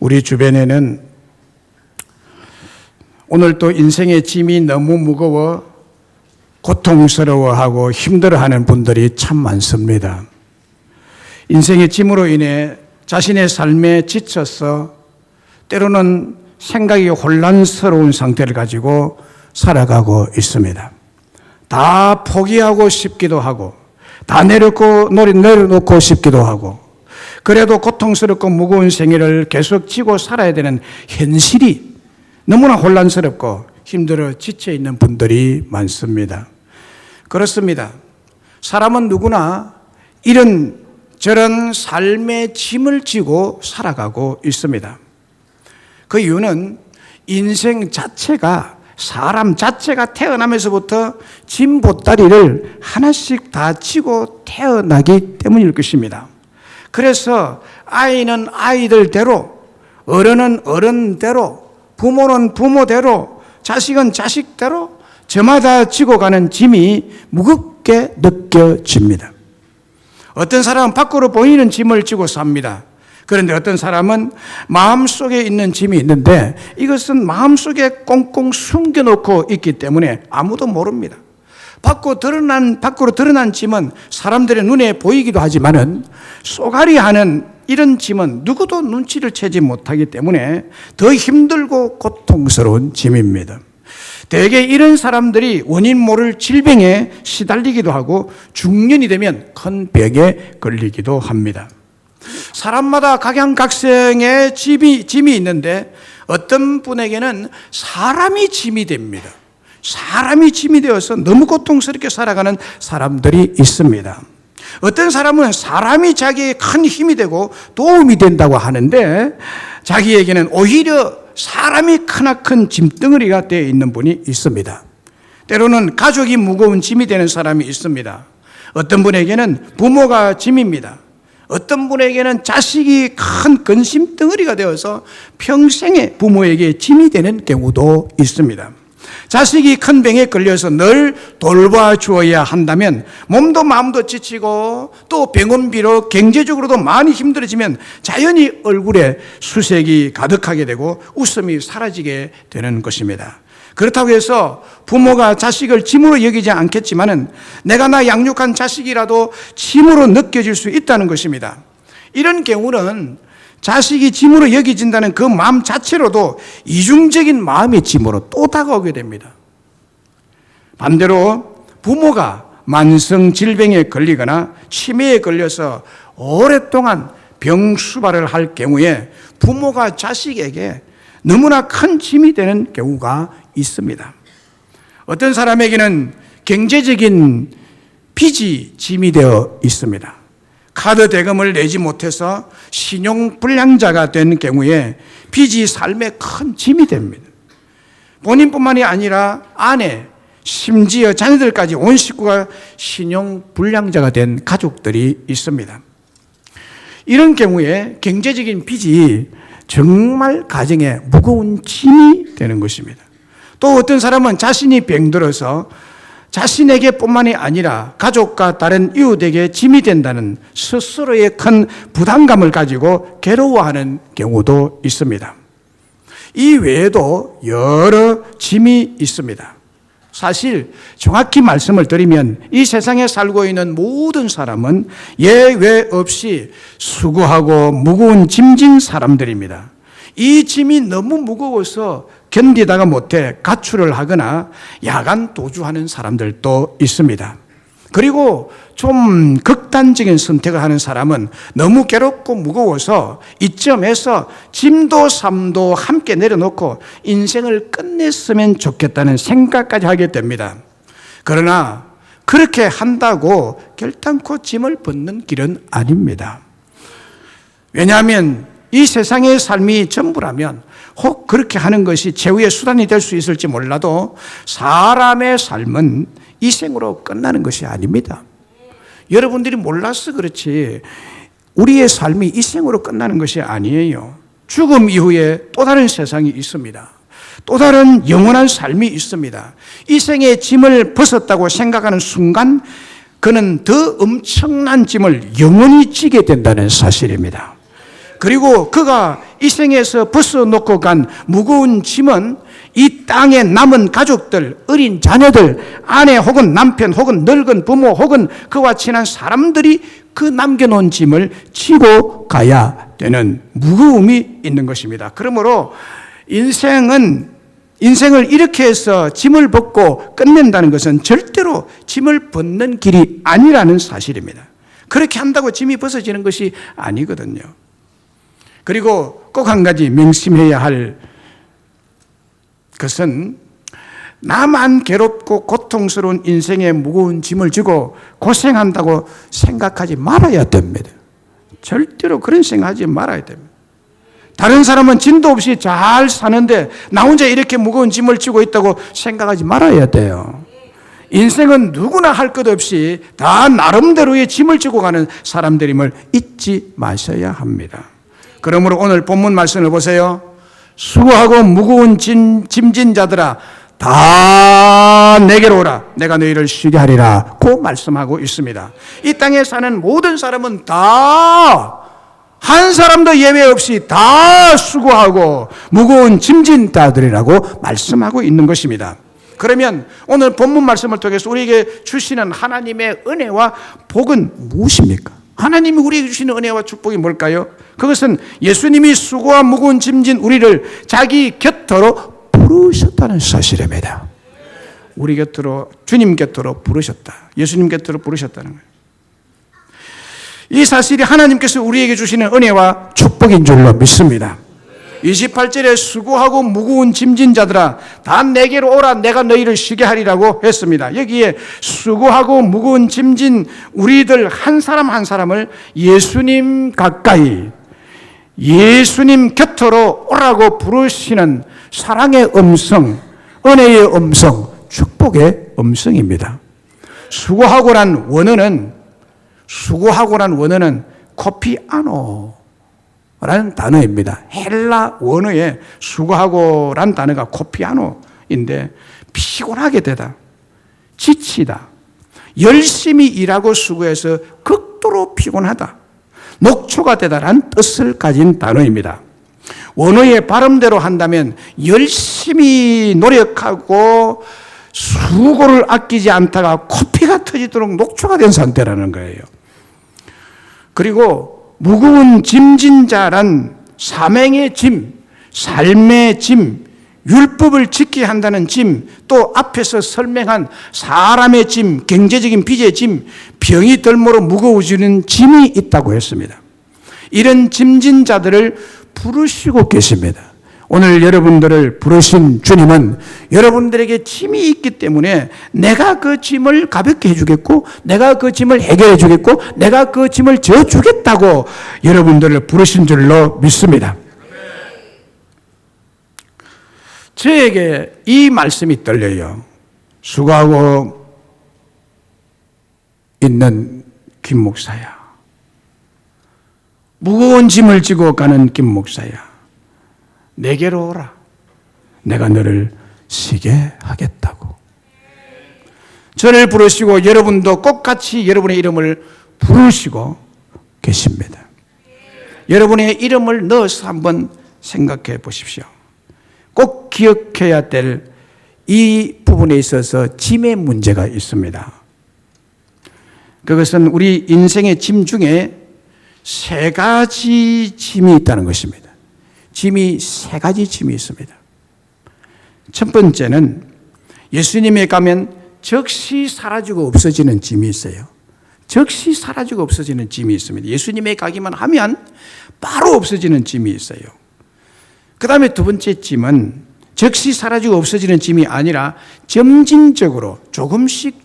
우리 주변에는 오늘 또 인생의 짐이 너무 무거워 고통스러워하고 힘들어하는 분들이 참 많습니다. 인생의 짐으로 인해 자신의 삶에 지쳐서 때로는 생각이 혼란스러운 상태를 가지고 살아가고 있습니다. 다 포기하고 싶기도 하고 다 내려놓고 싶기도 하고 그래도 고통스럽고 무거운 생애를 계속 지고 살아야 되는 현실이 너무나 혼란스럽고 힘들어 지쳐 있는 분들이 많습니다. 그렇습니다. 사람은 누구나 이런 저런 삶의 짐을 지고 살아가고 있습니다. 그 이유는 인생 자체가 사람 자체가 태어나면서부터 짐 보따리를 하나씩 다 지고 태어나기 때문일 것입니다. 그래서 아이는 아이들대로, 어른은 어른대로, 부모는 부모대로, 자식은 자식대로 저마다 지고 가는 짐이 무겁게 느껴집니다. 어떤 사람은 밖으로 보이는 짐을 지고 삽니다. 그런데 어떤 사람은 마음속에 있는 짐이 있는데 이것은 마음속에 꽁꽁 숨겨놓고 있기 때문에 아무도 모릅니다. 밖으로 드러난 짐은 사람들의 눈에 보이기도 하지만은 쏘가리하는 이런 짐은 누구도 눈치를 채지 못하기 때문에 더 힘들고 고통스러운 짐입니다. 대개 이런 사람들이 원인 모를 질병에 시달리기도 하고 중년이 되면 큰 병에 걸리기도 합니다. 사람마다 각양각색의 짐이 있는데 어떤 분에게는 사람이 짐이 됩니다. 사람이 짐이 되어서 너무 고통스럽게 살아가는 사람들이 있습니다. 어떤 사람은 사람이 자기의 큰 힘이 되고 도움이 된다고 하는데 자기에게는 오히려 사람이 크나큰 짐덩어리가 되어 있는 분이 있습니다. 때로는 가족이 무거운 짐이 되는 사람이 있습니다. 어떤 분에게는 부모가 짐입니다. 어떤 분에게는 자식이 큰 근심덩어리가 되어서 평생에 부모에게 짐이 되는 경우도 있습니다. 자식이 큰 병에 걸려서 늘 돌봐주어야 한다면 몸도 마음도 지치고 또 병원비로 경제적으로도 많이 힘들어지면 자연히 얼굴에 수색이 가득하게 되고 웃음이 사라지게 되는 것입니다. 그렇다고 해서 부모가 자식을 짐으로 여기지 않겠지만은 내가 나 양육한 자식이라도 짐으로 느껴질 수 있다는 것입니다. 이런 경우는 자식이 짐으로 여겨진다는 그 마음 자체로도 이중적인 마음의 짐으로 또 다가오게 됩니다. 반대로 부모가 만성 질병에 걸리거나 치매에 걸려서 오랫동안 병수발을 할 경우에 부모가 자식에게 너무나 큰 짐이 되는 경우가 있습니다. 어떤 사람에게는 경제적인 빚이 짐이 되어 있습니다. 카드 대금을 내지 못해서 신용불량자가 된 경우에 빚이 삶에 큰 짐이 됩니다. 본인뿐만이 아니라 아내, 심지어 자녀들까지 온 식구가 신용불량자가 된 가족들이 있습니다. 이런 경우에 경제적인 빚이 정말 가정에 무거운 짐이 되는 것입니다. 또 어떤 사람은 자신이 병들어서 자신에게 뿐만이 아니라 가족과 다른 이웃에게 짐이 된다는 스스로의 큰 부담감을 가지고 괴로워하는 경우도 있습니다. 이 외에도 여러 짐이 있습니다. 사실 정확히 말씀을 드리면 이 세상에 살고 있는 모든 사람은 예외 없이 수고하고 무거운 짐진 사람들입니다. 이 짐이 너무 무거워서 견디다가 못해 가출을 하거나 야간 도주하는 사람들도 있습니다. 그리고 좀 극단적인 선택을 하는 사람은 너무 괴롭고 무거워서 이점에서 짐도 삶도 함께 내려놓고 인생을 끝냈으면 좋겠다는 생각까지 하게 됩니다. 그러나 그렇게 한다고 결단코 짐을 벗는 길은 아닙니다. 왜냐하면 이 세상의 삶이 전부라면 혹 그렇게 하는 것이 최후의 수단이 될 수 있을지 몰라도 사람의 삶은 이 생으로 끝나는 것이 아닙니다. 여러분들이 몰라서 그렇지 우리의 삶이 이 생으로 끝나는 것이 아니에요. 죽음 이후에 또 다른 세상이 있습니다. 또 다른 영원한 삶이 있습니다. 이 생의 짐을 벗었다고 생각하는 순간 그는 더 엄청난 짐을 영원히 지게 된다는 사실입니다. 그리고 그가 이 생에서 벗어놓고 간 무거운 짐은 이 땅에 남은 가족들, 어린 자녀들, 아내 혹은 남편 혹은 늙은 부모 혹은 그와 친한 사람들이 그 남겨놓은 짐을 지고 가야 되는 무거움이 있는 것입니다. 그러므로 인생을 이렇게 해서 짐을 벗고 끝낸다는 것은 절대로 짐을 벗는 길이 아니라는 사실입니다. 그렇게 한다고 짐이 벗어지는 것이 아니거든요. 그리고 꼭 한 가지 명심해야 할 것은 나만 괴롭고 고통스러운 인생의 무거운 짐을 지고 고생한다고 생각하지 말아야 됩니다. 절대로 그런 생각하지 말아야 됩니다. 다른 사람은 진도 없이 잘 사는데 나 혼자 이렇게 무거운 짐을 지고 있다고 생각하지 말아야 돼요. 인생은 누구나 할 것 없이 다 나름대로의 짐을 지고 가는 사람들임을 잊지 마셔야 합니다. 그러므로 오늘 본문 말씀을 보세요. 수고하고 무거운 짐진 자들아 다 내게로 오라. 내가 너희를 쉬게 하리라. 고 말씀하고 있습니다. 이 땅에 사는 모든 사람은 다 한 사람도 예외 없이 다 수고하고 무거운 짐진 자들이라고 말씀하고 있는 것입니다. 그러면 오늘 본문 말씀을 통해서 우리에게 주시는 하나님의 은혜와 복은 무엇입니까? 하나님이 우리에게 주시는 은혜와 축복이 뭘까요? 그것은 예수님이 수고와 무거운 짐진 우리를 자기 곁으로 부르셨다는 사실입니다. 우리 곁으로, 주님 곁으로 부르셨다. 예수님 곁으로 부르셨다는 거예요. 이 사실이 하나님께서 우리에게 주시는 은혜와 축복인 줄로 믿습니다. 28절에 수고하고 무거운 짐진 자들아 다 내게로 오라. 내가 너희를 쉬게 하리라고 했습니다. 여기에 수고하고 무거운 짐진 우리들 한 사람 한 사람을 예수님 가까이, 예수님 곁으로 오라고 부르시는 사랑의 음성, 은혜의 음성, 축복의 음성입니다. 수고하고란 원어는 코피아노라는 단어입니다. 헬라 원어에 수고하고란 단어가 코피아노인데 피곤하게 되다, 지치다, 열심히 일하고 수고해서 극도로 피곤하다, 녹초가 되다라는 뜻을 가진 단어입니다. 원어의 발음대로 한다면 열심히 노력하고 수고를 아끼지 않다가 코피가 터지도록 녹초가 된 상태라는 거예요. 그리고 무거운 짐진 자란 사명의 짐, 삶의 짐, 율법을 지켜야 한다는 짐, 또 앞에서 설명한 사람의 짐, 경제적인 빚의 짐, 병이 덜므로 무거워지는 짐이 있다고 했습니다. 이런 짐진 자들을 부르시고 계십니다. 오늘 여러분들을 부르신 주님은 여러분들에게 짐이 있기 때문에 내가 그 짐을 가볍게 해주겠고, 내가 그 짐을 해결해 주겠고, 내가 그 짐을 져주겠다고 여러분들을 부르신 줄로 믿습니다. 저에게 이 말씀이 떨려요. 수고하고 있는 김 목사야, 무거운 짐을 지고 가는 김 목사야, 내게로 오라. 내가 너를 쉬게 하겠다고. 저를 부르시고 여러분도 꼭 같이 여러분의 이름을 부르시고 계십니다. 여러분의 이름을 넣어서 한번 생각해 보십시오. 꼭 기억해야 될 이 부분에 있어서 짐의 문제가 있습니다. 그것은 우리 인생의 짐 중에 세 가지 짐이 있다는 것입니다. 짐이 세 가지 짐이 있습니다. 첫 번째는 예수님에 가면 즉시 사라지고 없어지는 짐이 있어요. 즉시 사라지고 없어지는 짐이 있습니다. 예수님에 가기만 하면 바로 없어지는 짐이 있어요. 그 다음에 두 번째 짐은 즉시 사라지고 없어지는 짐이 아니라 점진적으로 조금씩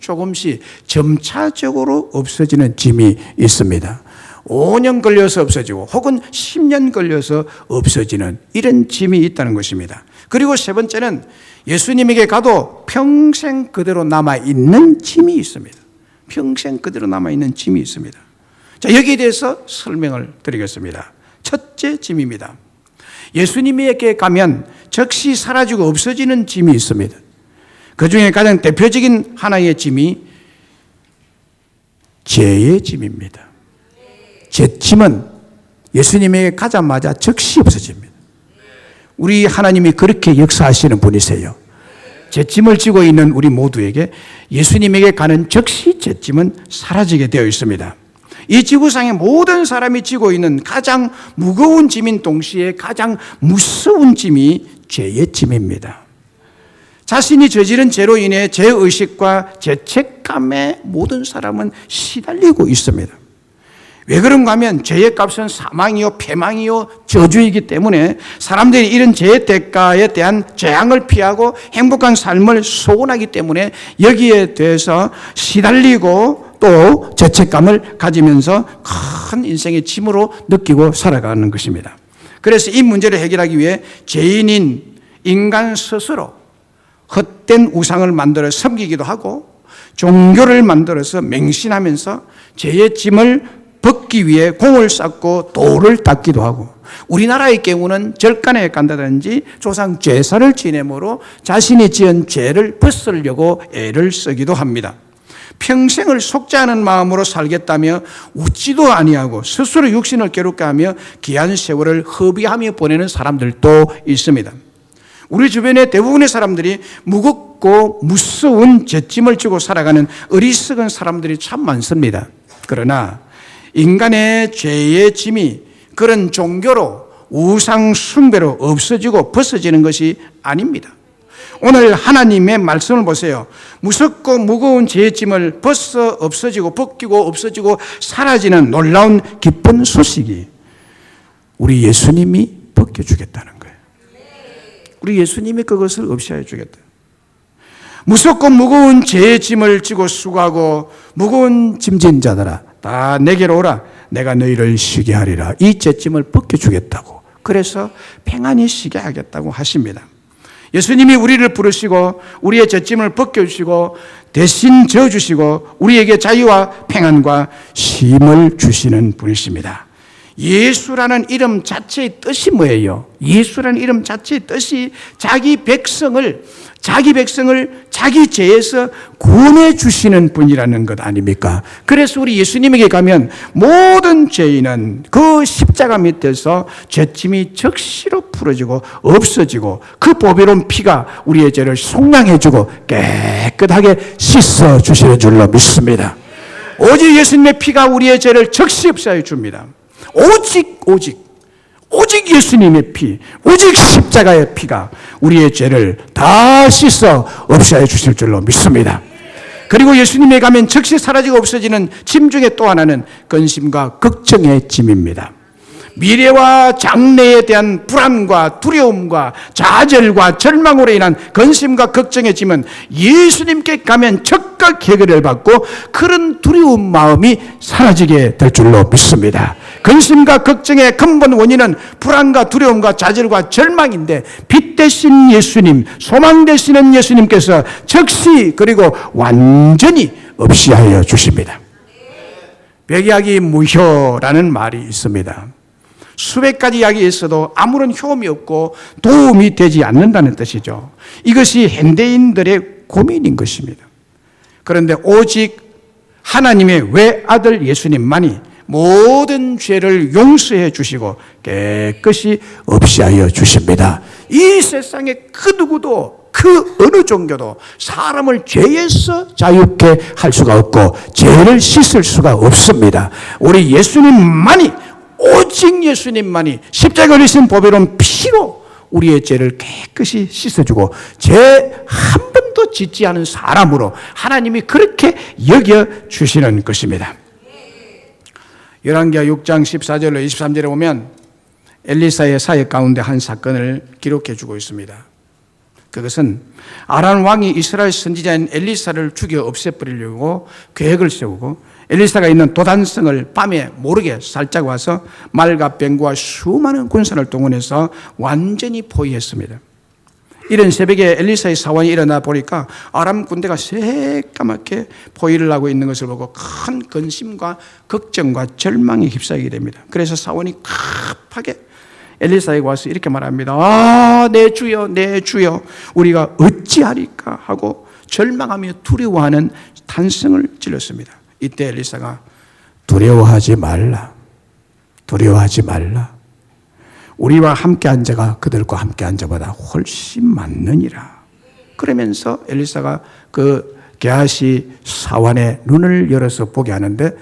점차적으로 없어지는 짐이 있습니다. 5년 걸려서 없어지고 혹은 10년 걸려서 없어지는 이런 짐이 있다는 것입니다. 그리고 세 번째는 예수님에게 가도 평생 그대로 남아있는 짐이 있습니다. 평생 그대로 남아있는 짐이 있습니다. 자, 여기에 대해서 설명을 드리겠습니다. 첫째 짐입니다. 예수님에게 가면 즉시 사라지고 없어지는 짐이 있습니다. 그 중에 가장 대표적인 하나의 짐이 죄의 짐입니다. 제 짐은 예수님에게 가자마자 즉시 없어집니다. 우리 하나님이 그렇게 역사하시는 분이세요. 죄짐을 지고 있는 우리 모두에게 예수님에게 가는 즉시 죄짐은 사라지게 되어 있습니다. 이 지구상의 모든 사람이 지고 있는 가장 무거운 짐인 동시에 가장 무서운 짐이 죄의 짐입니다. 자신이 저지른 죄로 인해 죄의식과 죄책감에 모든 사람은 시달리고 있습니다. 왜 그런가 하면 죄의 값은 사망이요 패망이요 저주이기 때문에 사람들이 이런 죄의 대가에 대한 재앙을 피하고 행복한 삶을 소원하기 때문에 여기에 대해서 시달리고 또 죄책감을 가지면서 큰 인생의 짐으로 느끼고 살아가는 것입니다. 그래서 이 문제를 해결하기 위해 죄인인 인간 스스로 헛된 우상을 만들어 섬기기도 하고 종교를 만들어서 맹신하면서 죄의 짐을 벗기 위해 공을 쌓고 돌을 닦기도 하고, 우리나라의 경우는 절간에 간다든지 조상 제사를 지내므로 자신이 지은 죄를 벗으려고 애를 쓰기도 합니다. 평생을 속지 않은 마음으로 살겠다며 웃지도 아니하고 스스로 육신을 괴롭게 하며 귀한 세월을 허비하며 보내는 사람들도 있습니다. 우리 주변의 대부분의 사람들이 무겁고 무서운 죄짐을 지고 살아가는 어리석은 사람들이 참 많습니다. 그러나 인간의 죄의 짐이 그런 종교로 우상 숭배로 없어지고 벗어지는 것이 아닙니다. 오늘 하나님의 말씀을 보세요. 무섭고 무거운 죄의 짐을 벗어 없어지고 벗기고 없어지고 사라지는 놀라운 기쁜 소식이 우리 예수님이 벗겨주겠다는 거예요. 우리 예수님이 그것을 없애해 주겠다. 무섭고 무거운 죄의 짐을 지고 수고하고 무거운 짐진 자들아 다 내게로 오라. 내가 너희를 쉬게 하리라. 이 죄짐을 벗겨주겠다고. 그래서 평안히 쉬게 하겠다고 하십니다. 예수님이 우리를 부르시고 우리의 죄짐을 벗겨주시고 대신 져주시고 우리에게 자유와 평안과 쉼을 주시는 분이십니다. 예수라는 이름 자체의 뜻이 뭐예요? 예수라는 이름 자체의 뜻이 자기 백성을 자기 죄에서 구원해 주시는 분이라는 것 아닙니까? 그래서 우리 예수님에게 가면 모든 죄인은 그 십자가 밑에서 죄짐이 적시로 풀어지고 없어지고 그 보배로운 피가 우리의 죄를 속량해 주고 깨끗하게 씻어 주시는 줄로 믿습니다. 오직 예수님의 피가 우리의 죄를 적시 없애해 줍니다. 오직 예수님의 피, 오직 십자가의 피가 우리의 죄를 다 씻어 없애해 주실 줄로 믿습니다. 그리고 예수님에 가면 즉시 사라지고 없어지는 짐 중에 또 하나는 근심과 걱정의 짐입니다. 미래와 장래에 대한 불안과 두려움과 좌절과 절망으로 인한 근심과 걱정의 짐은 예수님께 가면 즉각 해결을 받고 그런 두려운 마음이 사라지게 될 줄로 믿습니다. 근심과 걱정의 근본 원인은 불안과 두려움과 좌절과 절망인데 빛 되신 예수님, 소망 되시는 예수님께서 즉시 그리고 완전히 없이하여 주십니다. 백약이 무효라는 말이 있습니다. 수백 가지 약이 있어도 아무런 효험이 없고 도움이 되지 않는다는 뜻이죠. 이것이 현대인들의 고민인 것입니다. 그런데 오직 하나님의 외아들 예수님만이 모든 죄를 용서해 주시고 깨끗이 없이하여 주십니다. 이 세상에 그 누구도 그 어느 종교도 사람을 죄에서 자유케 할 수가 없고 죄를 씻을 수가 없습니다. 우리 예수님만이, 오직 예수님만이 십자가에 흘리신 보배로운 피로 우리의 죄를 깨끗이 씻어주고 죄 한 번도 짓지 않은 사람으로 하나님이 그렇게 여겨주시는 것입니다. 열왕기하 6장 14절로 23절에 보면 엘리사의 사역 가운데 한 사건을 기록해 주고 있습니다. 그것은 아람 왕이 이스라엘 선지자인 엘리사를 죽여 없애버리려고 계획을 세우고 엘리사가 있는 도단성을 밤에 모르게 살짝 와서 말과 병과 수많은 군사를 동원해서 완전히 포위했습니다. 이른 새벽에 엘리사의 사원이 일어나 보니까 아람 군대가 새까맣게 포위를 하고 있는 것을 보고 큰 근심과 걱정과 절망에 휩싸이게 됩니다. 그래서 사원이 급하게 엘리사에게 와서 이렇게 말합니다. 내 주여, 내 주여, 우리가 어찌하리까 하고 절망하며 두려워하는 탄성을 질렀습니다. 이때 엘리사가 두려워하지 말라. 두려워하지 말라. 우리와 함께 한 자가 그들과 함께 한 자보다 훨씬 많느니라. 그러면서 엘리사가 그 게하시 사환의 눈을 열어서 보게 하는데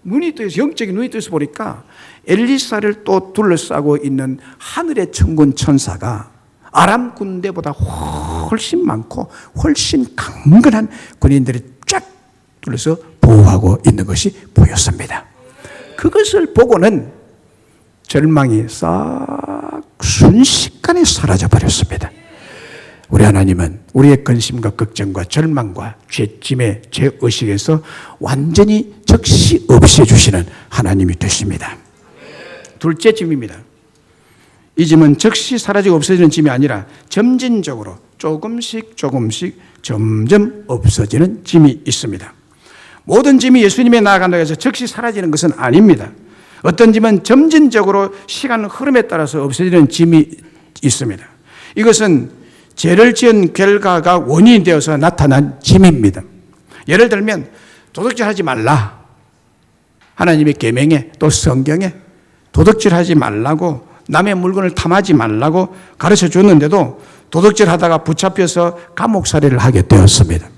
눈이 떠서 영적인 눈이 떠서 보니까 엘리사를 또 둘러싸고 있는 하늘의 천군 천사가 아람 군대보다 훨씬 많고 훨씬 강건한 군인들이 쫙 둘러서 보호하고 있는 것이 보였습니다. 그것을 보고는 절망이 싹 순식간에 사라져 버렸습니다. 우리 하나님은 우리의 근심과 걱정과 절망과 죄짐의 죄의식에서 완전히 즉시 없애주시는 하나님이 되십니다. 둘째 짐입니다. 이 짐은 즉시 사라지고 없어지는 짐이 아니라 점진적으로 조금씩 점점 없어지는 짐이 있습니다. 모든 짐이 예수님에 나아간다고 해서 즉시 사라지는 것은 아닙니다. 어떤 짐은 점진적으로 시간 흐름에 따라서 없어지는 짐이 있습니다. 이것은 죄를 지은 결과가 원인이 되어서 나타난 짐입니다. 예를 들면 도둑질하지 말라. 하나님의 계명에 또 성경에 도둑질하지 말라고 남의 물건을 탐하지 말라고 가르쳐 줬는데도 도둑질하다가 붙잡혀서 감옥살이를 하게 되었습니다.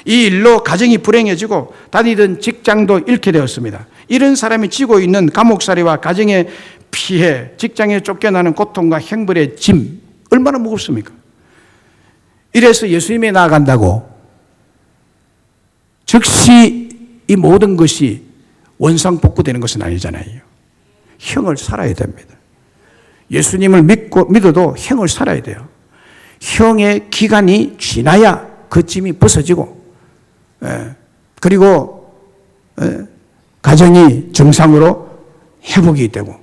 이 일로 가정이 불행해지고 다니던 직장도 잃게 되었습니다. 이런 사람이 지고 있는 감옥살이와 가정의 피해, 직장에 쫓겨나는 고통과 형벌의 짐 얼마나 무겁습니까? 이래서 예수님에 나아간다고 즉시 이 모든 것이 원상복구되는 것은 아니잖아요. 형을 살아야 됩니다. 예수님을 믿어도 형을 살아야 돼요. 형의 기간이 지나야 그 짐이 벗어지고, 그리고 가정이 정상으로 회복이 되고,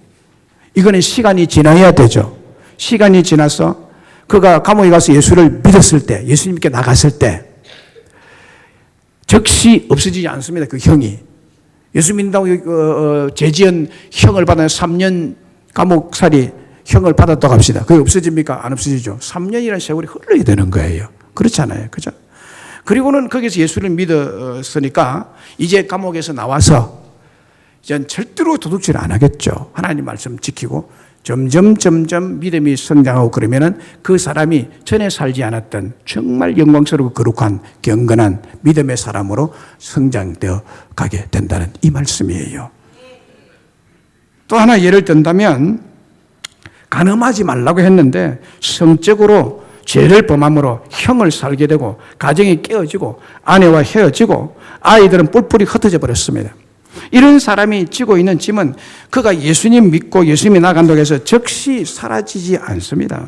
이거는 시간이 지나야 되죠. 시간이 지나서 그가 감옥에 가서 예수를 믿었을 때, 예수님께 나갔을 때 즉시 없어지지 않습니다. 그 형이. 예수 믿는다고 죄지은 형을 받아 3년 감옥살이 형을 받았다고 합시다. 그게 없어집니까? 안 없어지죠. 3년이라는 세월이 흘러야 되는 거예요. 그렇잖아요. 그죠? 그리고는 거기서 예수를 믿었으니까 이제 감옥에서 나와서 이제 절대로 도둑질 안 하겠죠. 하나님 말씀 지키고 점점 믿음이 성장하고 그러면은 그 사람이 전에 살지 않았던 정말 영광스럽고 거룩한 경건한 믿음의 사람으로 성장되어 가게 된다는 이 말씀이에요. 또 하나 예를 든다면 간음하지 말라고 했는데 성적으로 죄를 범함으로 형을 살게 되고 가정이 깨어지고 아내와 헤어지고 아이들은 뿔뿔이 흩어져 버렸습니다. 이런 사람이 지고 있는 짐은 그가 예수님 믿고 예수님이 나간다고 해서 즉시 사라지지 않습니다.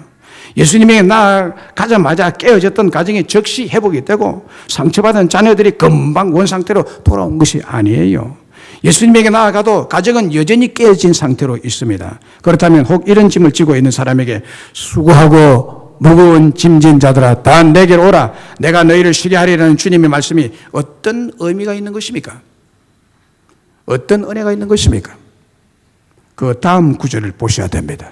예수님에게 나가자마자 깨어졌던 가정이 즉시 회복이 되고 상처받은 자녀들이 금방 원상태로 돌아온 것이 아니에요. 예수님에게 나아가도 가정은 여전히 깨어진 상태로 있습니다. 그렇다면 혹 이런 짐을 지고 있는 사람에게 수고하고 무거운 짐진 자들아 다 내게로 오라 내가 너희를 쉬게 하리라는 주님의 말씀이 어떤 의미가 있는 것입니까? 어떤 은혜가 있는 것입니까? 그 다음 구절을 보셔야 됩니다.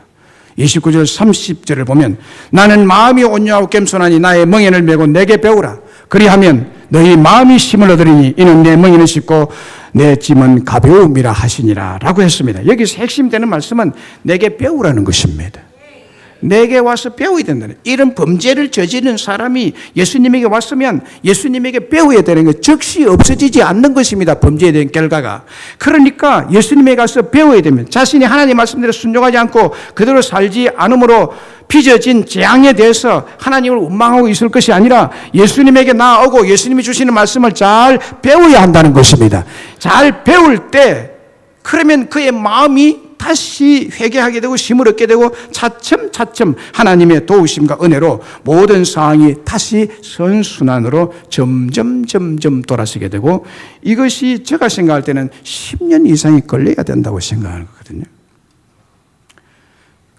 29절 30절을 보면 나는 마음이 온유하고 겸손하니 나의 멍에를 메고 내게 배우라. 그리하면 너희 마음이 힘을 얻으리니 이는 내 멍에는 쉽고 내 짐은 가벼움이라 하시니라 라고 했습니다. 여기서 핵심되는 말씀은 내게 배우라는 것입니다. 내게 와서 배워야 된다는 이런 범죄를 저지른 사람이 예수님에게 왔으면 예수님에게 배워야 되는 것 즉시 없어지지 않는 것입니다. 범죄에 대한 결과가. 그러니까 예수님에게 가서 배워야 됩니다. 자신이 하나님 말씀대로 순종하지 않고 그대로 살지 않으므로 빚어진 재앙에 대해서 하나님을 원망하고 있을 것이 아니라 예수님에게 나아오고 예수님이 주시는 말씀을 잘 배워야 한다는 것입니다. 잘 배울 때 그러면 그의 마음이 다시 회개하게 되고 힘을 얻게 되고 차츰 하나님의 도우심과 은혜로 모든 상황이 다시 선순환으로 점점 돌아서게 되고 이것이 제가 생각할 때는 10년 이상이 걸려야 된다고 생각하는 거거든요.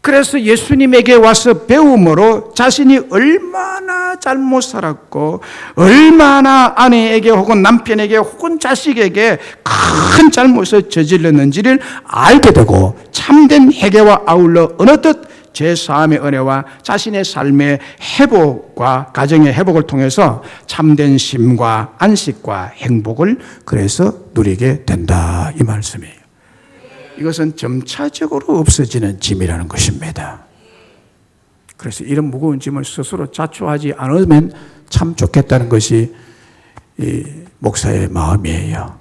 그래서 예수님에게 와서 배움으로 자신이 얼마나 잘못 살았고 얼마나 아내에게 혹은 남편에게 혹은 자식에게 큰 잘못을 저질렀는지를 알게 되고 참된 회개와 아울러 어느덧 죄사함의 은혜와 자신의 삶의 회복과 가정의 회복을 통해서 참된 쉼과 안식과 행복을 그래서 누리게 된다 이 말씀이에요. 이것은 점차적으로 없어지는 짐이라는 것입니다. 그래서 이런 무거운 짐을 스스로 자초하지 않으면 참 좋겠다는 것이 이 목사의 마음이에요.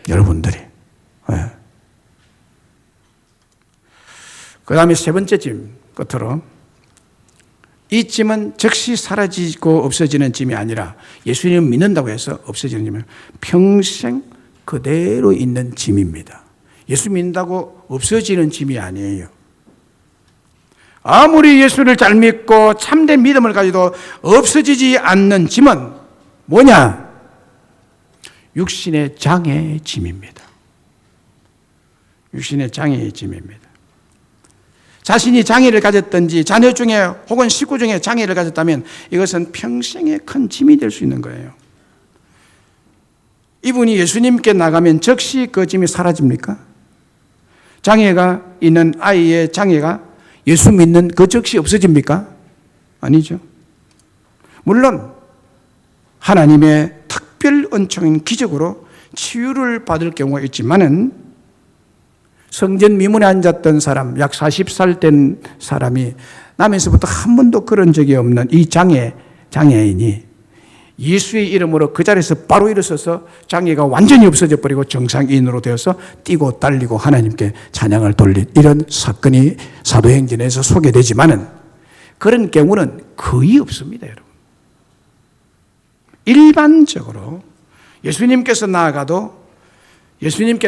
여러분들이. 네. 그 다음에 세 번째 짐 끝으로, 이 짐은 즉시 사라지고 없어지는 짐이 아니라 예수님을 믿는다고 해서 없어지는 짐은 평생 그대로 있는 짐입니다. 예수 믿는다고 없어지는 짐이 아니에요. 아무리 예수를 잘 믿고 참된 믿음을 가지도 없어지지 않는 짐은 뭐냐? 육신의 장애의 짐입니다. 육신의 장애의 짐입니다. 자신이 장애를 가졌든지 자녀 중에 혹은 식구 중에 장애를 가졌다면 이것은 평생의 큰 짐이 될 수 있는 거예요. 이분이 예수님께 나가면 즉시 그 짐이 사라집니까? 장애가 있는 아이의 장애가 예수 믿는 그 즉시 없어집니까? 아니죠. 물론 하나님의 특별 은총인 기적으로 치유를 받을 경우가 있지만은 성전 미문에 앉았던 사람, 약 40살 된 사람이 나면서부터 한 번도 그런 적이 없는 이 장애인이 예수의 이름으로 그 자리에서 바로 일어서서 장애가 완전히 없어져 버리고 정상인으로 되어서 뛰고 달리고 하나님께 찬양을 돌린 이런 사건이 사도행전에서 소개되지만은 그런 경우는 거의 없습니다, 여러분. 일반적으로 예수님께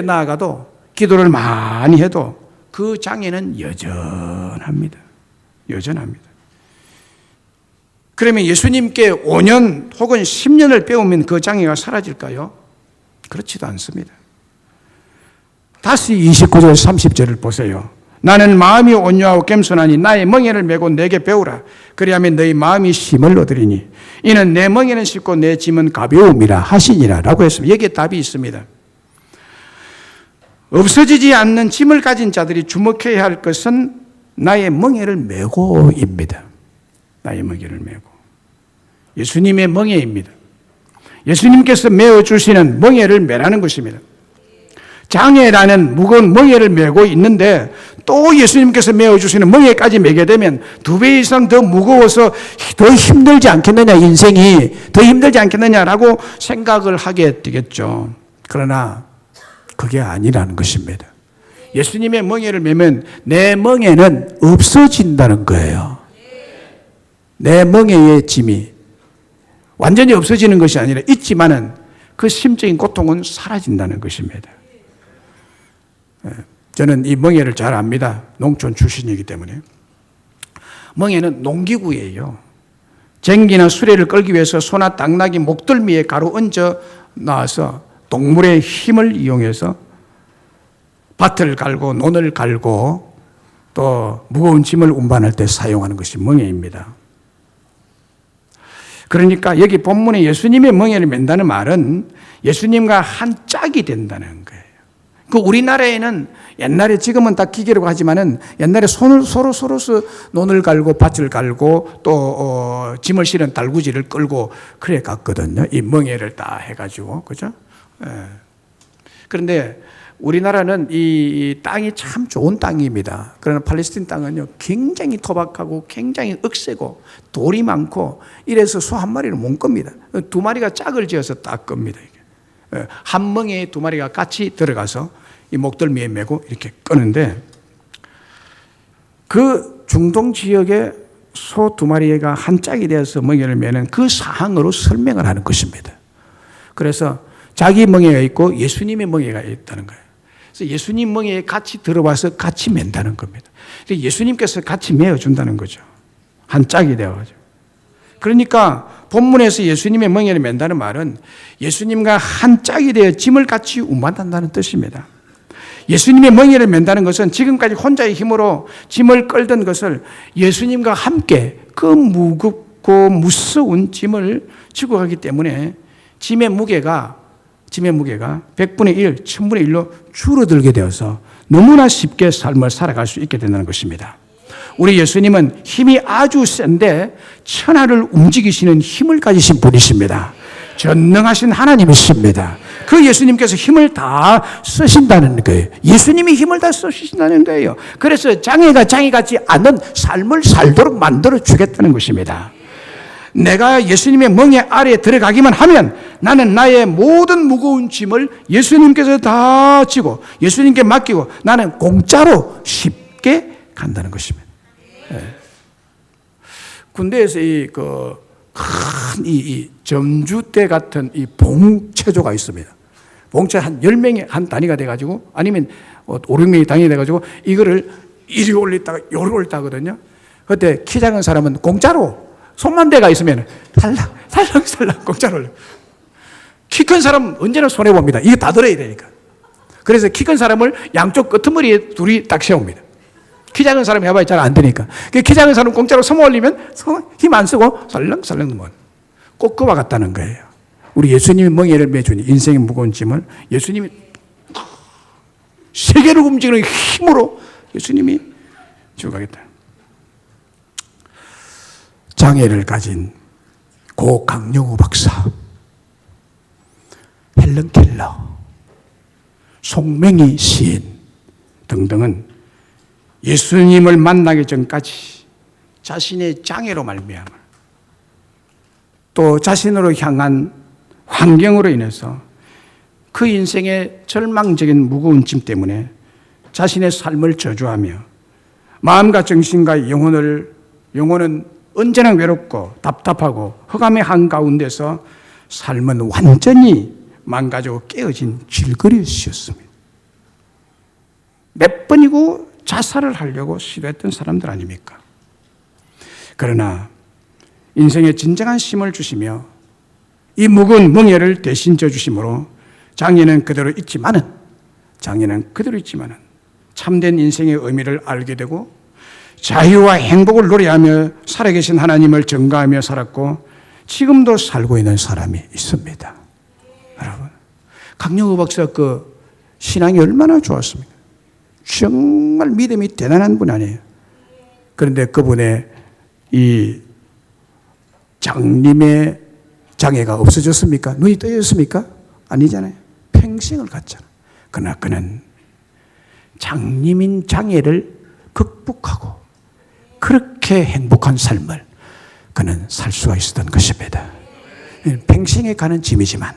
나아가도 기도를 많이 해도 그 장애는 여전합니다. 그러면 예수님께 5년 혹은 10년을 배우면 그 장애가 사라질까요? 그렇지도 않습니다. 다시 29절 30절을 보세요. 나는 마음이 온유하고 겸손하니 나의 멍에를 메고 내게 배우라. 그리하면 너희 마음이 힘을 얻으리니 이는 내 멍에는 쉽고 내 짐은 가벼움이라 하시니라 라고 했습니다. 여기에 답이 있습니다. 없어지지 않는 짐을 가진 자들이 주목해야 할 것은 나의 멍에를 메고입니다. 나의 멍에를 메고. 예수님의 멍에입니다. 예수님께서 메어주시는 멍에를 메라는 것입니다. 장애라는 무거운 멍에를 메고 있는데 또 예수님께서 메어주시는 멍에까지 메게 되면 2배 이상 더 무거워서 더 힘들지 않겠느냐, 인생이 더 힘들지 않겠느냐라고 생각을 하게 되겠죠. 그러나 그게 아니라는 것입니다. 예수님의 멍에를 메면 내 멍에는 없어진다는 거예요. 내 멍에의 짐이 완전히 없어지는 것이 아니라 있지만은 그 심적인 고통은 사라진다는 것입니다. 저는 이 멍에를 잘 압니다. 농촌 출신이기 때문에. 멍에는 농기구예요. 쟁기나 수레를 끌기 위해서 소나 당나귀 목덜미에 가로 얹어 놔서 동물의 힘을 이용해서 밭을 갈고 논을 갈고 또 무거운 짐을 운반할 때 사용하는 것이 멍에입니다. 그러니까 여기 본문에 예수님의 멍에를 맨다는 말은 예수님과 한 짝이 된다는 거예요. 그 우리나라에는 옛날에 지금은 다 기계라고 하지만은 옛날에 서로 논을 갈고 밭을 갈고 또 짐을 실은 달구지를 끌고 그래 갔거든요. 이 멍에를 다 해가지고 그죠? 예. 그런데 우리나라는 이 땅이 참 좋은 땅입니다. 그러나 팔레스틴 땅은요 굉장히 토박하고 굉장히 억세고 돌이 많고 이래서 소 한 마리를 못 겁니다. 2마리가 짝을 지어서 딱 겁니다. 한 멍에 2마리가 같이 들어가서 이 목덜미에 메고 이렇게 끄는데 그 중동 지역에 소 2마리가 한 짝이 되어서 멍에를 메는 그 사항으로 설명을 하는 것입니다. 그래서 자기 멍에가 있고 예수님의 멍에가 있다는 거예요. 그래서 예수님 멍에에 같이 들어와서 같이 맨다는 겁니다. 예수님께서 같이 메어준다는 거죠. 한 짝이 되어가지고. 그러니까 본문에서 예수님의 멍에를 맨다는 말은 예수님과 한 짝이 되어 짐을 같이 운반한다는 뜻입니다. 예수님의 멍에를 맨다는 것은 지금까지 혼자의 힘으로 짐을 끌던 것을 예수님과 함께 그 무겁고 무서운 짐을 지고 가기 때문에 짐의 무게가 100분의 1, 1000분의 1로 줄어들게 되어서 너무나 쉽게 삶을 살아갈 수 있게 된다는 것입니다. 우리 예수님은 힘이 아주 센데 천하를 움직이시는 힘을 가지신 분이십니다. 전능하신 하나님이십니다. 그 예수님께서 힘을 다 쓰신다는 거예요. 예수님이 힘을 다 쓰신다는 거예요. 그래서 장애가 장애 같지 않은 삶을 살도록 만들어 주겠다는 것입니다. 내가 예수님의 멍에 아래에 들어가기만 하면 나는 나의 모든 무거운 짐을 예수님께서 다 지고 예수님께 맡기고 나는 공짜로 쉽게 간다는 것입니다. 네. 군대에서 이 점주대 같은 이 봉체조가 있습니다. 봉체 한 10명이 한 단위가 돼가지고 아니면 5, 6명이 단위가 돼가지고 이거를 이리 올렸다가 요리 올렸다거든요. 그때 키 작은 사람은 공짜로 손만 대가 있으면 살랑살랑 공짜로 올려. 키 큰 사람은 언제나 손해봅니다. 이게 다 들어야 되니까. 그래서 키 큰 사람을 양쪽 끄트머리에 둘이 딱 세웁니다. 키 작은 사람이 해봐야 잘 안 되니까. 키 작은 사람 공짜로 손 올리면 힘 안 쓰고 살랑살랑 넘어가요. 꼭 그와 같다는 거예요. 우리 예수님이 멍에를 매주니 인생의 무거운 짐을 예수님이 세계를 움직이는 힘으로 예수님이 주가겠다. 장애를 가진 고 강영우 박사, 헬런 켈러, 송맹이 시인 등등은 예수님을 만나기 전까지 자신의 장애로 말미암아 또 자신으로 향한 환경으로 인해서 그 인생의 절망적인 무거운 짐 때문에 자신의 삶을 저주하며 마음과 정신과 영혼은 언제나 외롭고 답답하고 흑암의 한가운데서 삶은 완전히 망가지고 깨어진 질그릇이었습니다. 몇 번이고 자살을 하려고 시도했던 사람들 아닙니까? 그러나 인생에 진정한 힘을 주시며 이 무거운 멍에를 대신 져주심으로 장애는 그대로 있지만은 참된 인생의 의미를 알게 되고 자유와 행복을 노래하며 살아계신 하나님을 증거하며 살았고 지금도 살고 있는 사람이 있습니다. 여러분, 강영우 박사 그 신앙이 얼마나 좋았습니까? 정말 믿음이 대단한 분 아니에요. 그런데 그분의 이 장님의 장애가 없어졌습니까? 눈이 떠졌습니까? 아니잖아요. 평생을 갔잖아. 그러나 그는 장님인 장애를 극복하고 그렇게 행복한 삶을 그는 살 수가 있었던 것입니다. 평생에 가는 짐이지만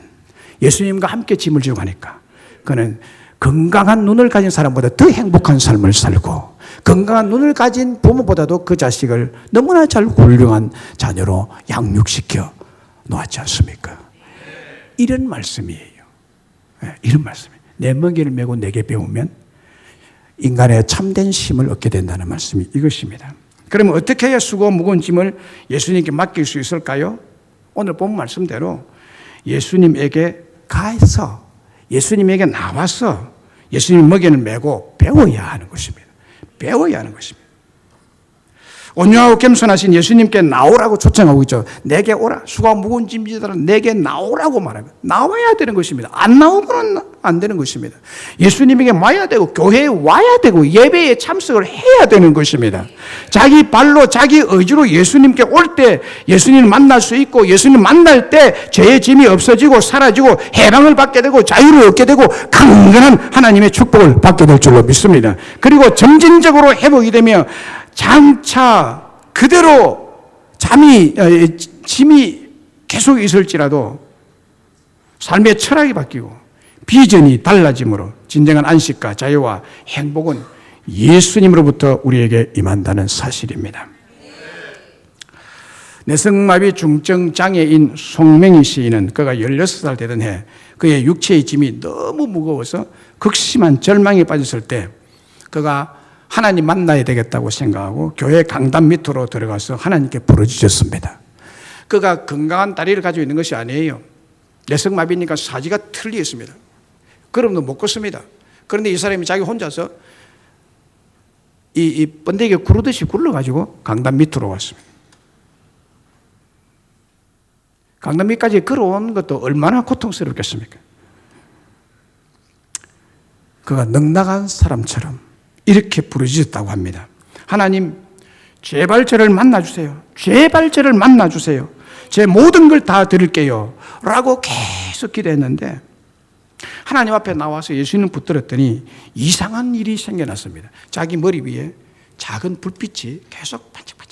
예수님과 함께 짐을 지고 가니까 그는 건강한 눈을 가진 사람보다 더 행복한 삶을 살고 건강한 눈을 가진 부모보다도 그 자식을 너무나 잘 훌륭한 자녀로 양육시켜 놓았지 않습니까? 이런 말씀이에요. 이런 말씀이에요. 내 멍에를 메고 내게 배우면 인간의 참된 힘을 얻게 된다는 말씀이 이것입니다. 그러면 어떻게 해야 수고 무거운 짐을 예수님께 맡길 수 있을까요? 오늘 본 말씀대로 예수님에게 가서 예수님에게 나와서 예수님 멍에를 메고 배워야 하는 것입니다. 배워야 하는 것입니다. 온유하고 겸손하신 예수님께 나오라고 초청하고 있죠. 내게 오라. 수고하고 무거운 짐지들아 내게 나오라고 말합니다. 나와야 되는 것입니다. 안 나오고는 안 되는 것입니다. 예수님에게 와야 되고 교회에 와야 되고 예배에 참석을 해야 되는 것입니다. 자기 발로 자기 의지로 예수님께 올 때 예수님을 만날 수 있고 예수님 만날 때 죄의 짐이 없어지고 사라지고 해방을 받게 되고 자유를 얻게 되고 강건한 하나님의 축복을 받게 될 줄로 믿습니다. 그리고 점진적으로 회복이 되며 장차 그대로 짐이 계속 있을지라도 삶의 철학이 바뀌고 비전이 달라짐으로 진정한 안식과 자유와 행복은 예수님으로부터 우리에게 임한다는 사실입니다. 내성마비 중증 장애인 송맹희 시인은 그가 16살 되던 해 그의 육체의 짐이 너무 무거워서 극심한 절망에 빠졌을 때 그가 하나님 만나야 되겠다고 생각하고 교회 강단 밑으로 들어가서 하나님께 부르짖었습니다. 그가 건강한 다리를 가지고 있는 것이 아니에요. 내성마비니까 사지가 틀려 있습니다. 걸음도 못 걷습니다. 그런데 이 사람이 자기 혼자서 이 번데기에 구르듯이 굴러가지고 강단 밑으로 왔습니다. 강단 밑까지 걸어온 것도 얼마나 고통스럽겠습니까? 그가 넉나간 사람처럼 이렇게 부르짖었다고 합니다. 하나님, 제발 저를 만나주세요. 제발 저를 만나주세요. 제 모든 걸 다 드릴게요 라고 계속 기도했는데 하나님 앞에 나와서 예수님 붙들었더니 이상한 일이 생겨났습니다. 자기 머리 위에 작은 불빛이 계속 반짝반짝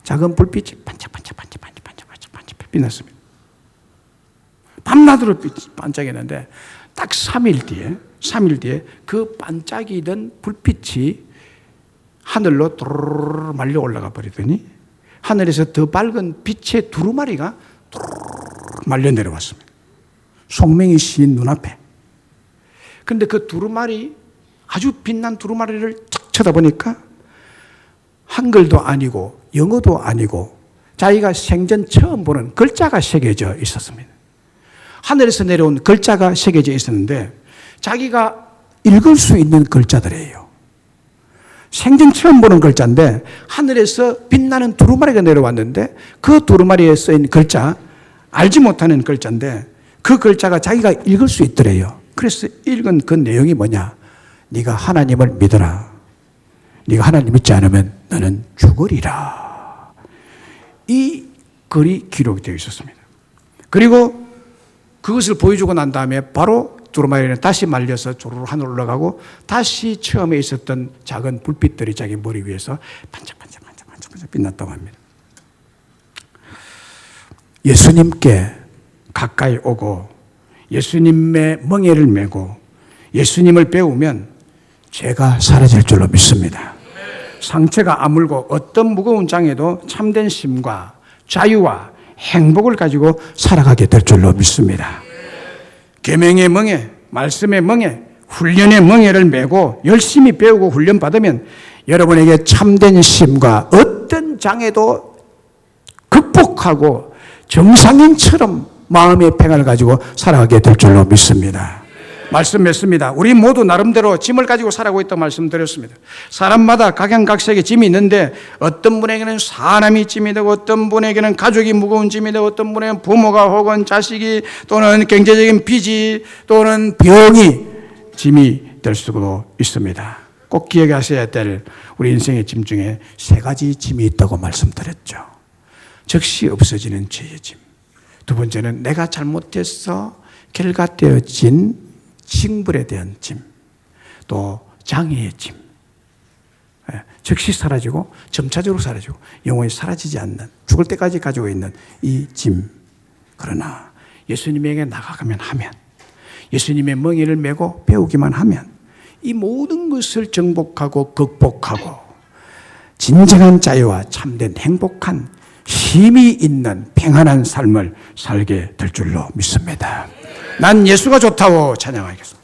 작은 불빛이 반짝반짝 빛났습니다. 밤낮으로 반짝이는데 딱 3일 뒤에 그 반짝이던 불빛이 하늘로 도르르 말려 올라가 버리더니 하늘에서 더 밝은 빛의 두루마리가 도르르 말려 내려왔습니다. 송명이 씌인 눈앞에. 그런데 그 두루마리, 아주 빛난 두루마리를 탁 쳐다보니까 한글도 아니고 영어도 아니고 자기가 생전 처음 보는 글자가 새겨져 있었습니다. 하늘에서 내려온 글자가 새겨져 있었는데 자기가 읽을 수 있는 글자들이에요. 생전 처음 보는 글자인데 하늘에서 빛나는 두루마리가 내려왔는데 그 두루마리에 쓰인 글자, 알지 못하는 글자인데 그 글자가 자기가 읽을 수 있더래요. 그래서 읽은 그 내용이 뭐냐? 네가 하나님을 믿어라. 네가 하나님 믿지 않으면 너는 죽으리라. 이 글이 기록되어 있었습니다. 그리고 그것을 보여주고 난 다음에 바로 두루마리는 다시 말려서 조르르 하늘 올라가고 다시 처음에 있었던 작은 불빛들이 자기 머리 위에서 반짝반짝 빛났다고 합니다. 예수님께 가까이 오고 예수님의 멍에를 메고 예수님을 배우면 죄가 사라질 줄로 믿습니다. 상처가 아물고 어떤 무거운 장애도 참된 힘과 자유와 행복을 가지고 살아가게 될 줄로 믿습니다. 계명의 멍에, 말씀의 멍에, 훈련의 멍에를 메고 열심히 배우고 훈련받으면 여러분에게 참된 힘과 어떤 장애도 극복하고 정상인처럼 마음의 평안을 가지고 살아가게 될 줄로 믿습니다. 말씀 맺습니다. 우리 모두 나름대로 짐을 가지고 살아가고 있다고 말씀드렸습니다. 사람마다 각양각색의 짐이 있는데 어떤 분에게는 사람이 짐이 되고 어떤 분에게는 가족이 무거운 짐이 되고 어떤 분에게는 부모가 혹은 자식이 또는 경제적인 빚이 또는 병이 짐이 될 수도 있습니다. 꼭 기억하셔야 될 우리 인생의 짐 중에 3가지 짐이 있다고 말씀드렸죠. 즉시 없어지는 죄의 짐. 두 번째는 내가 잘못해서 결과되어진 징벌에 대한 짐, 또 장애의 짐. 즉시 사라지고 점차적으로 사라지고 영원히 사라지지 않는 죽을 때까지 가지고 있는 이 짐. 그러나 예수님에게 나가가면 하면 예수님의 멍에를 메고 배우기만 하면 이 모든 것을 정복하고 극복하고 진정한 자유와 참된 행복한 힘이 있는 평안한 삶을 살게 될 줄로 믿습니다. 난 예수가 좋다고 찬양하겠습니다.